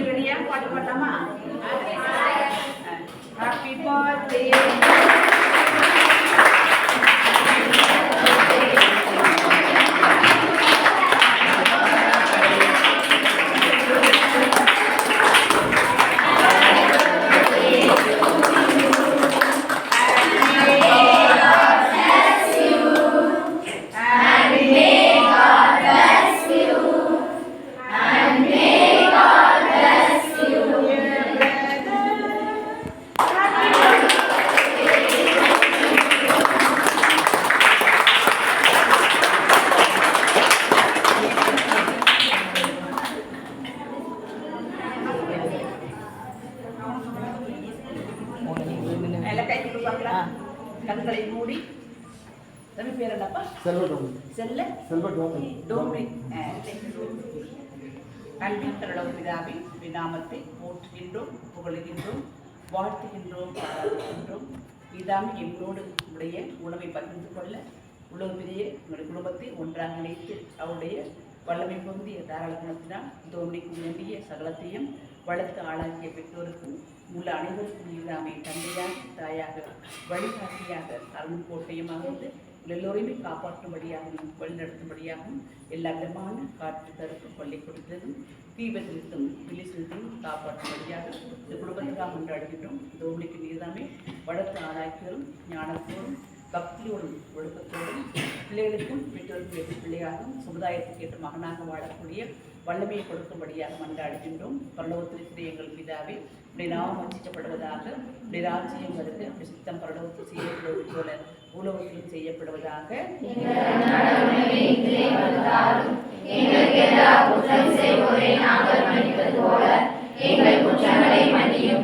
ரெடியா பாட்டு பாடலாமா? ஹாப்பி பர்த்டே கண்களை மூடி. தம்பி பேர் என்னப்பா? அன்பின் கடவுள் பிதாவின் நாமத்தை போற்றுகின்றோம், புகழுகின்றோம், வாழ்த்துகின்றோம், பாராட்டுகின்றோம். பிதாமி எங்களோடு உடைய உணவை பகிர்ந்து கொள்ள உலகத்திலேயே உங்களுடைய குடும்பத்தை ஒன்றாக நினைத்து அவருடைய வல்லமை பொருந்திய தாராள குணத்தினால் தோமணிக்கு வேண்டிய சகலத்தையும் வளர்த்து ஆளாக்கிய பெற்றோருக்கும் உள்ள அனைவருக்கும் இல்லாமை தந்தையாக தாயாக வழிகாட்டியாக அருள் கோட்டையுமாக இருந்து எல்லோரையுமே காப்பாற்றும்படியாகவும் வழிநடத்தும்படியாகவும் எல்லா விதமான காற்று கருத்து கொள்ளை கொடுத்ததும் தீபத்திலிருந்தும் விழிசிலிருந்தும் காப்பாற்றும்படியாக இந்த குடும்பத்துக்காக கொண்டாடுகின்றோம். தோமணிக்கு நீர்தாமே வளர்த்து ஆளாக்கியோரும் ஞானத்தோடும் பக்தியோடும் ஒழுக்கத்தோடும் பிள்ளைகளுக்கும் பெற்றோருக்கும் ஏற்ற பிள்ளையாகவும் சமுதாயத்துக்கு ஏற்ற மகனாக வாழக்கூடிய வல்லமையை கொடுக்கும்படியாக மன்றாடுகின்றோம். பரலோகத்திற்கு எங்கள் பிதாவே இப்படி நாமம் வஞ்சிக்கப்படுவதாக, இப்படி ராஜ்யம் வருது, அப்படி சித்தம் பரலோகத்தில் செய்யப்படுவது போல உலகத்திலும் செய்யப்படுவதாக. எங்கள் குற்றங்களை மன்னியும்,